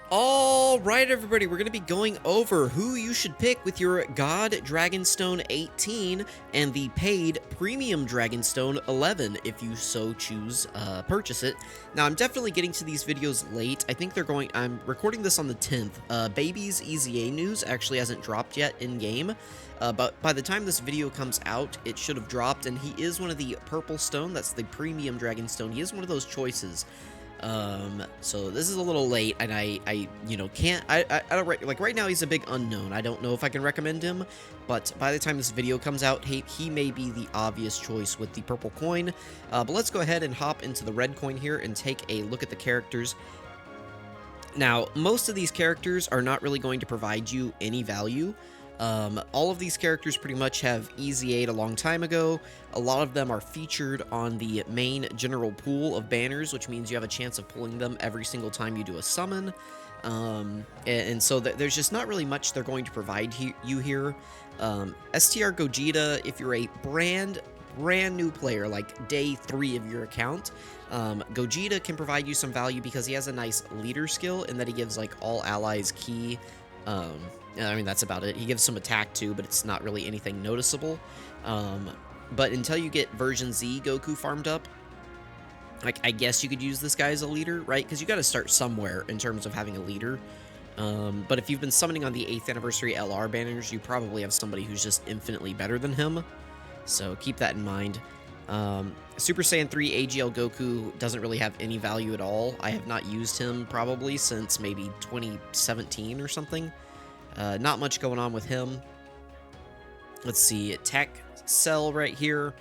Alright everybody, we're going to be going over who you should pick with your God Dragonstone 18 and the paid Premium Dragonstone 11 if you so choose purchase it. Now I'm definitely getting to these videos late. I think I'm recording this on the 10th. Baby's EZA news actually hasn't dropped yet in game. But by the time this video comes out, it should have dropped, and he is one of the Purple Stone, that's the Premium Dragonstone. He is one of those choices. So this is a little late, and I can't, I don't, like, right now he's a big unknown. I don't know if I can recommend him, but by the time this video comes out, he may be the obvious choice with the purple coin. But let's go ahead and hop into the red coin here and take a look at the characters. Now, most of these characters are not really going to provide you any value. All of these characters pretty much have EZA'd a long time ago. A lot of them are featured on the main general pool of banners, which means you have a chance of pulling them every single time you do a summon. And so there's just not really much they're going to provide you here. STR Gogeta, if you're a brand new player, like day 3 of your account, Gogeta can provide you some value because he has a nice leader skill in that he gives like all allies ki. I mean, that's about it. He gives some attack too, but it's not really anything noticeable. But until you get version Z Goku farmed up, like, I guess you could use this guy as a leader, right? Because you got to start somewhere in terms of having a leader. But if you've been summoning on the 8th anniversary LR banners, you probably have somebody who's just infinitely better than him. So keep that in mind. Super Saiyan 3 AGL Goku doesn't really have any value at all. I have not used him probably since maybe 2017 or something. Not much going on with him. Let's see, Tech Cell right here.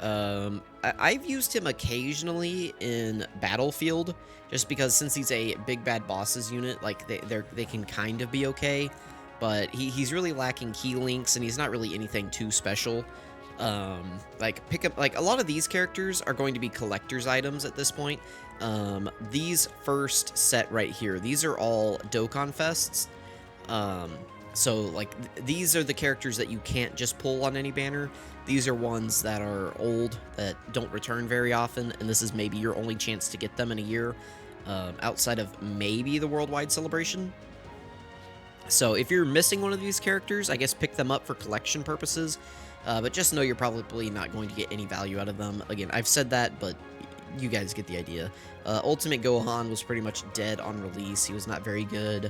I've used him occasionally in Battlefield, just because since he's a big bad bosses unit, like they can kind of be okay, but he's really lacking key links, and he's not really anything too special. Like a lot of these characters are going to be collector's items at this point. These first set right here, these are all Dokkan Fests. So like these are the characters that you can't just pull on any banner. These are ones that are old, that don't return very often, and this is maybe your only chance to get them in a year, outside of maybe the worldwide celebration. So if you're missing one of these characters, I guess pick them up for collection purposes, but just know you're probably not going to get any value out of them. Again, I've said that, but you guys get the idea. Ultimate Gohan was pretty much dead on release. He was not very good.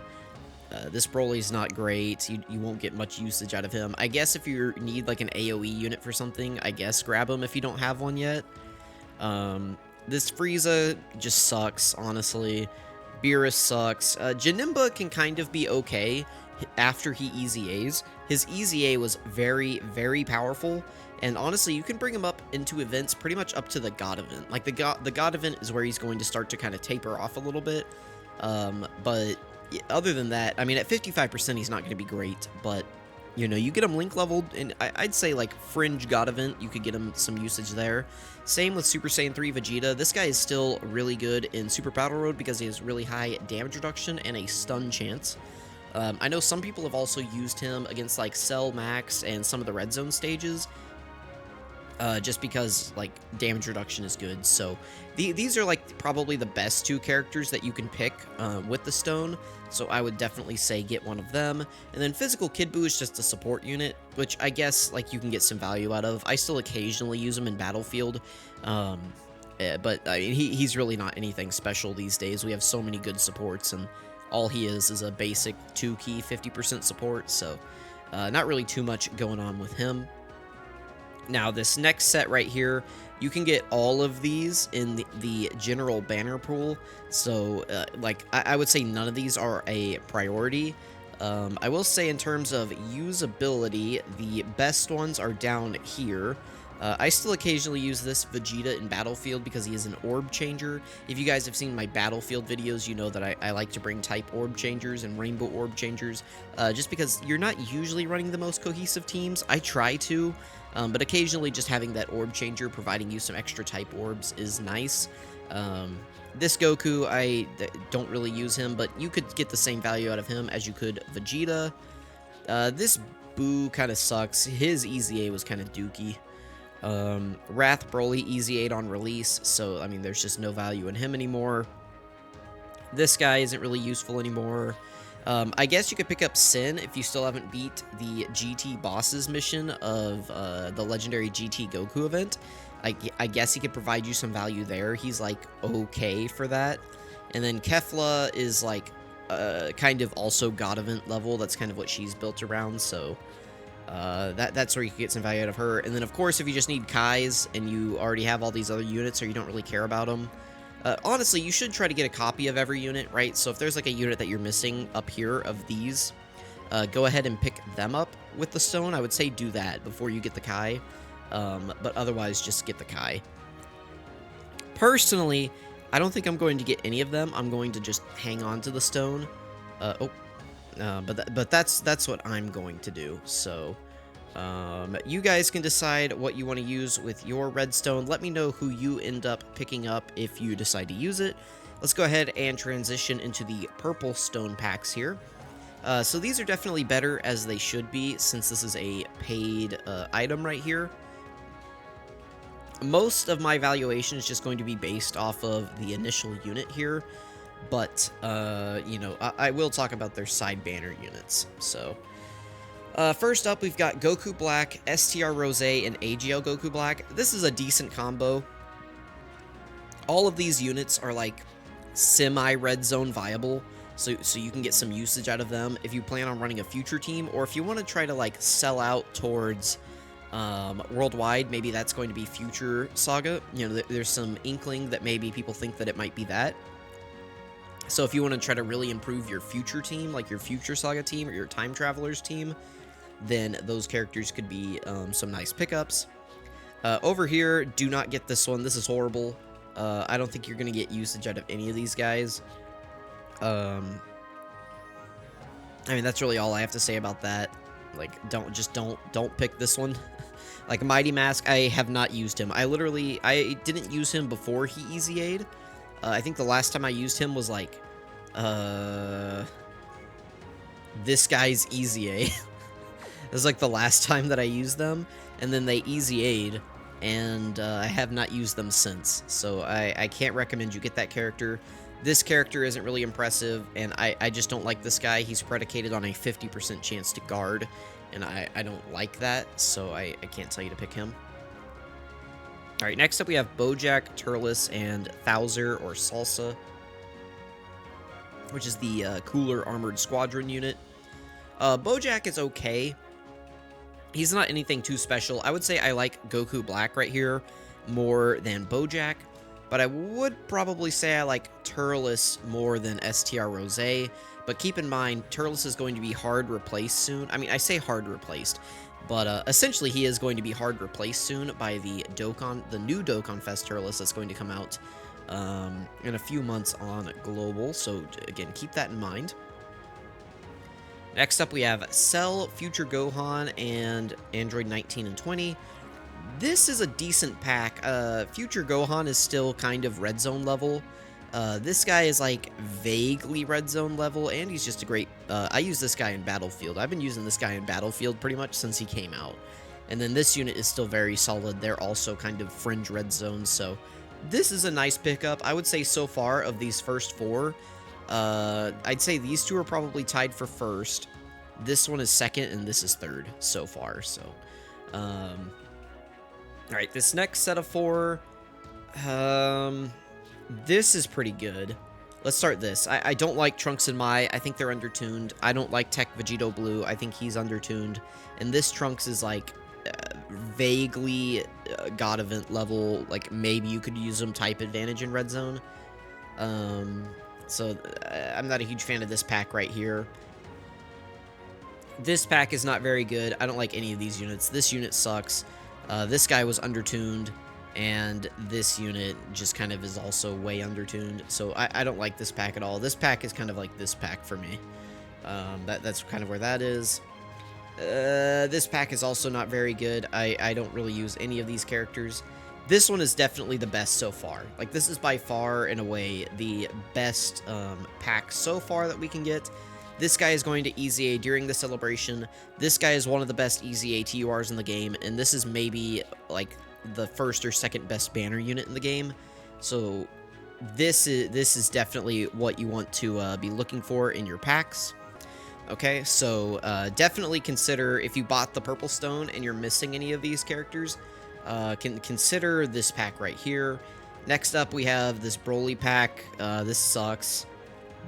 This Broly's not great. You won't get much usage out of him. I guess if you need like an AoE unit for something, I guess grab him if you don't have one yet. This Frieza just sucks, honestly. Beerus sucks. Janemba can kind of be okay after he EZAs. His EZA was very, very powerful, and honestly, you can bring him up into events pretty much up to the God event. Like, the God event is where he's going to start to kind of taper off a little bit, but other than that, I mean, at 55%, he's not going to be great, but, you know, you get him link leveled, and I'd say, like, Fringe God event, you could get him some usage there. Same with Super Saiyan 3 Vegeta. This guy is still really good in Super Battle Road because he has really high damage reduction and a stun chance. I know some people have also used him against, like, Cell Max and some of the Red Zone stages, just because, like, damage reduction is good. So these are, like, probably the best 2 characters that you can pick with the stone, so I would definitely say get one of them. And then Physical Kid Buu is just a support unit, which I guess, like, you can get some value out of. I still occasionally use him in Battlefield, but I mean, he's really not anything special these days. We have so many good supports, and all he is a basic 2-key 50% support, so not really too much going on with him. Now, this next set right here, you can get all of these in the general banner pool, so, like, I would say none of these are a priority. I will say in terms of usability, the best ones are down here. I still occasionally use this Vegeta in Battlefield because he is an orb changer. If you guys have seen my Battlefield videos, you know that I like to bring type orb changers and rainbow orb changers, just because you're not usually running the most cohesive teams. I try to, but occasionally just having that orb changer providing you some extra type orbs is nice. This Goku, I don't really use him, but you could get the same value out of him as you could Vegeta. This Buu kind of sucks. His EZA was kind of dookie. Wrath Broly EZA'd on release, so, I mean, there's just no value in him anymore. This guy isn't really useful anymore. I guess you could pick up Sin if you still haven't beat the GT Bosses mission of the legendary GT Goku event. I guess he could provide you some value there. He's like okay for that. And then Kefla is like kind of also God event level. That's kind of what she's built around. So that's where you can get some value out of her. And then of course, if you just need Kais and you already have all these other units or you don't really care about them, honestly, you should try to get a copy of every unit, right? So if there's like a unit that you're missing up here of these, go ahead and pick them up with the stone. I would say do that before you get the Kai. But otherwise, just get the Kai. Personally, I don't think I'm going to get any of them. I'm going to just hang on to the stone. But that's what I'm going to do. So, you guys can decide what you want to use with your redstone. Let me know who you end up picking up if you decide to use it. Let's go ahead and transition into the purple stone packs here. So these are definitely better as they should be since this is a paid item right here. Most of my valuation is just going to be based off of the initial unit here, but, you know, I will talk about their side banner units. So, first up, we've got Goku Black, STR Rose, and AGL Goku Black. This is a decent combo. All of these units are, like, semi-red zone viable, so you can get some usage out of them if you plan on running a future team, or if you want to try to, like, sell out towards worldwide. Maybe that's going to be Future Saga. You know, there's some inkling that maybe people think that it might be that. So if you want to try to really improve your future team, like your Future Saga team or your Time Travelers team, then those characters could be some nice pickups. Over here, do not get this one. This is horrible. I don't think you're going to get usage out of any of these guys. I mean, that's really all I have to say about that. Like, don't pick this one. Like, Mighty Mask, I have not used him. I didn't use him before he Easy Aid. I think the last time I used him was, like, this guy's Easy Aid. It was, like, the last time that I used them, and then they Easy Aid, and I have not used them since. So I can't recommend you get that character. This character isn't really impressive, and I just don't like this guy. He's predicated on a 50% chance to guard, and I don't like that, so I can't tell you to pick him. Alright, next up we have Bojack, Turles, and Thouser, or Salsa, which is the cooler Armored Squadron unit. Bojack is okay. He's not anything too special. I would say I like Goku Black right here more than Bojack, but I would probably say I like Turles more than STR Rose. But keep in mind, Turles is going to be hard replaced soon. I mean, I say hard replaced, but essentially he is going to be hard replaced soon by the new Dokkan Fest Turles that's going to come out in a few months on Global. So again, keep that in mind. Next up, we have Cell, Future Gohan, and Android 19 and 20. This is a decent pack. Future Gohan is still kind of red zone level. This guy is like vaguely red zone level, and he's just a great... I use this guy in Battlefield. I've been using this guy in Battlefield pretty much since he came out. And then this unit is still very solid. They're also kind of fringe red zones, so this is a nice pickup. I would say so far of these first four, I'd say these two are probably tied for first. This one is second, and this is third so far, so... Alright, this next set of four... this is pretty good. Let's start this. I don't like Trunks and Mai. I think they're undertuned. I don't like Tech Vegito Blue. I think he's undertuned. And this Trunks is like vaguely God event level. Like maybe you could use him type advantage in red zone. So I'm not a huge fan of this pack right here. This pack is not very good. I don't like any of these units. This unit sucks. This guy was undertuned. And this unit just kind of is also way undertuned. So I don't like this pack at all. This pack is kind of like this pack for me. That's kind of where that is. This pack is also not very good. I don't really use any of these characters. This one is definitely the best so far. Like, this is by far, in a way, the best pack so far that we can get. This guy is going to Easy A during the celebration. This guy is one of the best Easy A TURs in the game. And this is maybe, like... the first or second best banner unit in the game. So this is definitely what you want to be looking for in your packs. Okay, so definitely consider if you bought the purple stone and you're missing any of these characters, consider this pack right here. Next up, we have this Broly pack. This sucks.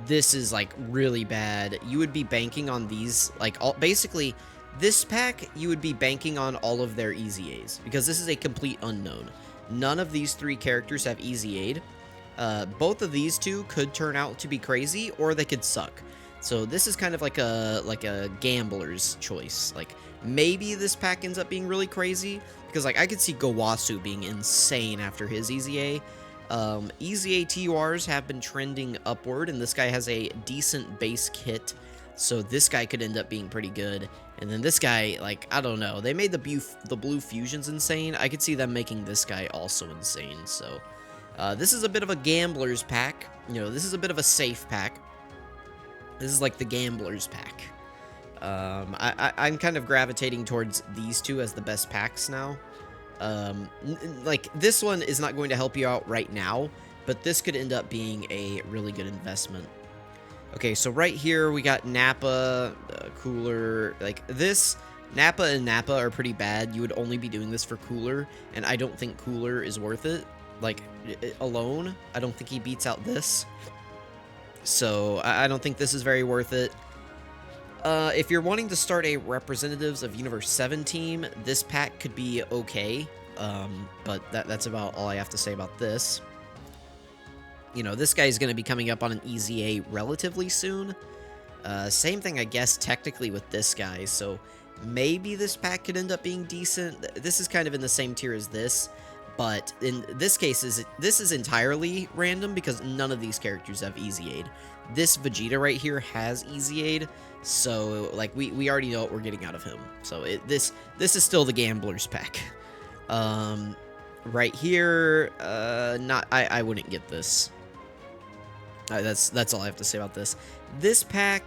This is like really bad. You would be banking on these, like basically this pack, you would be banking on all of their easy A's because this is a complete unknown. None of these three characters have easy aid. Both of these two could turn out to be crazy or they could suck. So this is kind of like a gambler's choice. Like maybe this pack ends up being really crazy because like I could see Gowasu being insane after his easy A. Easy A TURs have been trending upward, and this guy has a decent base kit, so this guy could end up being pretty good. And then this guy, like, I don't know, they made the blue fusions insane. I could see them making this guy also insane. So this is a bit of a gambler's pack. You know, this is a bit of a safe pack. This is like the gambler's pack. I'm kind of gravitating towards these two as the best packs now. Like, this one is not going to help you out right now, but this could end up being a really good investment. Okay, so right here we got Nappa, Cooler. Like, this, Nappa and Nappa are pretty bad. You would only be doing this for Cooler, and I don't think Cooler is worth it. Like, alone, I don't think he beats out this. So, I don't think this is very worth it. If you're wanting to start a Representatives of Universe 7 team, this pack could be okay, but that's about all I have to say about this. You know, this guy's going to be coming up on an easy A relatively soon. Same thing, I guess, technically with this guy, so maybe this pack could end up being decent. This is kind of in the same tier as this, but in this case, this is entirely random because none of these characters have easy aid. This Vegeta right here has easy aid, so like we already know what we're getting out of him. So this is still the gambler's pack. Right here, I wouldn't get this. That's all I have to say about this. This pack,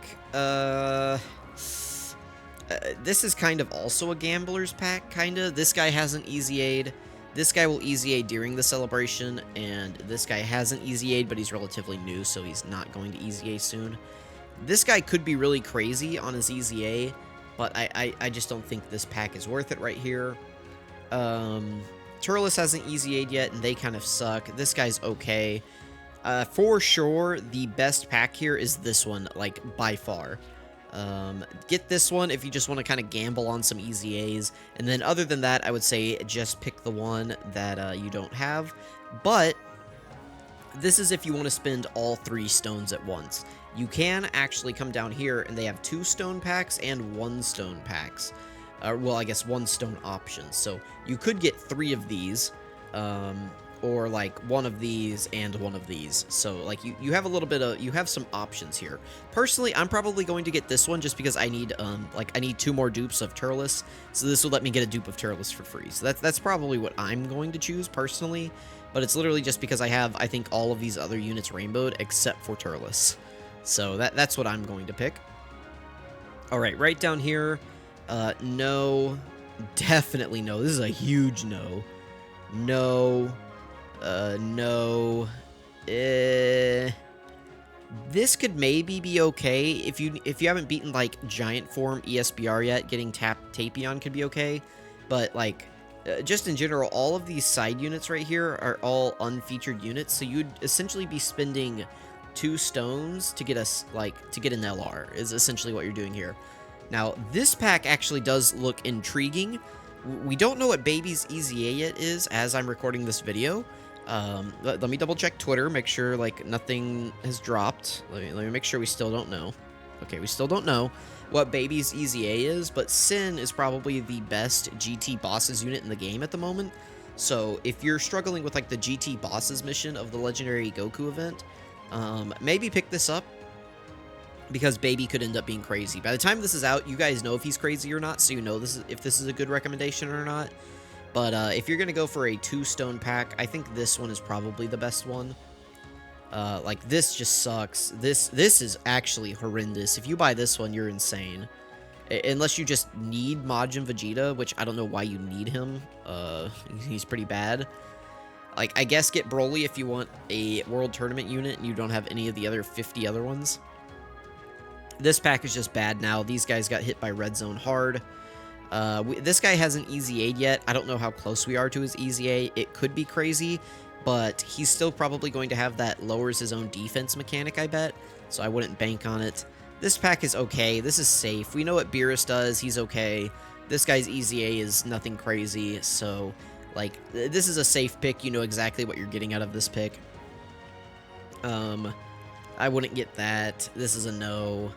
this is kind of also a gambler's pack, kinda. This guy has an easy aid. This guy will easy aid during the celebration, and this guy has an easy aid, but he's relatively new, so he's not going to easy A soon. This guy could be really crazy on his easy A, but I just don't think this pack is worth it right here. Turles hasn't easy aid yet, and they kind of suck. This guy's okay. For sure, the best pack here is this one, like, by far. Get this one if you just want to kind of gamble on some easy A's, and then other than that, I would say just pick the one that you don't have, but this is if you want to spend all 3 stones at once. You can actually come down here, and they have 2 stone packs and 1 stone packs. Well, I guess 1 stone options, so you could get 3 of these, or like 1 of these and 1 of these. So like you have a little bit of, you have some options here. Personally, I'm probably going to get this one just because I need I need 2 more dupes of Turles, so this will let me get a dupe of Turles for free. So that's probably what I'm going to choose personally, but it's literally just because I have, I think, all of these other units rainbowed except for Turles. So that's what I'm going to pick. All right, right down here, no, definitely no. This is a huge no. No. No. This could maybe be okay if you haven't beaten like Giant Form ESBR yet. Getting Tapion could be okay, but like just in general, all of these side units right here are all unfeatured units, so you'd essentially be spending 2 stones to get us to get an LR is essentially what you're doing here. Now this pack actually does look intriguing. We don't know what Baby's Easy A yet is as I'm recording this video. Let me double check Twitter, make sure like nothing has dropped. Let me make sure we still don't know. Okay, we still don't know what Baby's Easy A is, but Sin is probably the best GT bosses unit in the game at the moment. So if you're struggling with like the GT bosses mission of the Legendary Goku event, maybe pick this up, because Baby could end up being crazy. By the time this is out, you guys know if he's crazy or not, so you know if this is a good recommendation or not. But if you're going to go for a 2 stone pack, I think this one is probably the best one. Like, this just sucks. This is actually horrendous. If you buy this one, you're insane. Unless you just need Majin Vegeta, which I don't know why you need him. He's pretty bad. Like, I guess get Broly if you want a World Tournament unit and you don't have any of the other 50 other ones. This pack is just bad now. These guys got hit by Red Zone hard. This guy hasn't Easy Aid yet. I don't know how close we are to his Easy A. It could be crazy, but he's still probably going to have that lowers his own defense mechanic, I bet. So I wouldn't bank on it. This pack is okay. This is safe. We know what Beerus does. He's okay. This guy's Easy A is nothing crazy, so... like, this is a safe pick. You know exactly what you're getting out of this pick. I wouldn't get that. This is a no.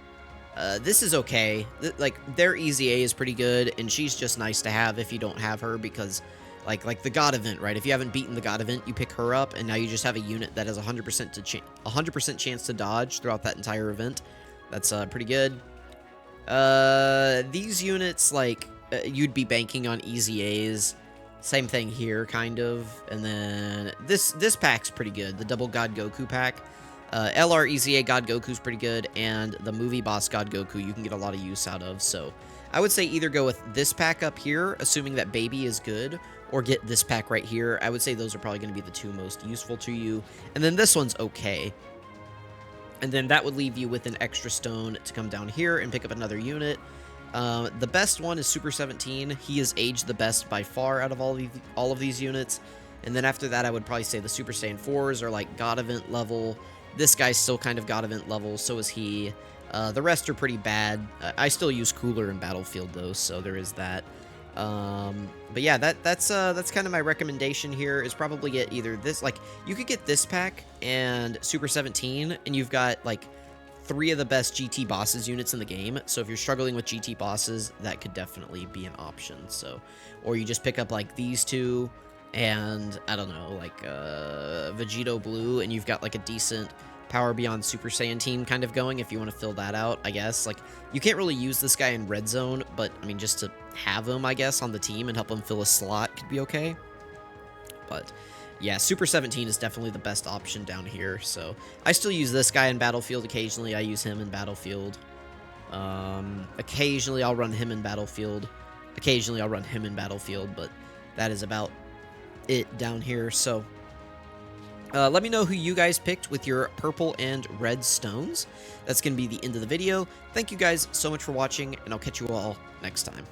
This is okay. Like, their Easy A is pretty good, and she's just nice to have if you don't have her, because, like the God event, right? If you haven't beaten the God event, you pick her up, and now you just have a unit that has 100% chance to dodge throughout that entire event. That's pretty good. These units, like, you'd be banking on Easy A's. Same thing here, kind of. And then this pack's pretty good. The double God Goku pack. LR Easy A God Goku's pretty good, and the movie boss God Goku you can get a lot of use out of. So I would say either go with this pack up here, assuming that Baby is good, or get this pack right here. I would say those are probably going to be the two most useful to you. And then this one's okay. And then that would leave you with an extra stone to come down here and pick up another unit. The best one is Super 17. He is aged the best by far out of all of these units. And then after that, I would probably say the Super Saiyan 4s are like God event level. This guy's still kind of God event level, so is he. The rest are pretty bad. I still use Cooler in Battlefield, though, so there is that. But yeah, that's kind of my recommendation here, is probably get either this, like, you could get this pack and Super 17, and you've got, like, 3 of the best GT bosses units in the game. So if you're struggling with GT bosses, that could definitely be an option. So, or you just pick up, like, these two, and, I don't know, like, Vegito Blue, and you've got, like, a decent Power Beyond Super Saiyan team kind of going, if you want to fill that out, I guess. Like, you can't really use this guy in Red Zone, but, I mean, just to have him, I guess, on the team and help him fill a slot could be okay. But, yeah, Super 17 is definitely the best option down here, so I still use this guy in Battlefield occasionally. I use him in Battlefield. Occasionally I'll run him in Battlefield. Occasionally I'll run him in Battlefield, but that is about it down here. So let me know who you guys picked with your purple and red stones. That's going to be the end of the video. Thank you guys so much for watching, and I'll catch you all next time.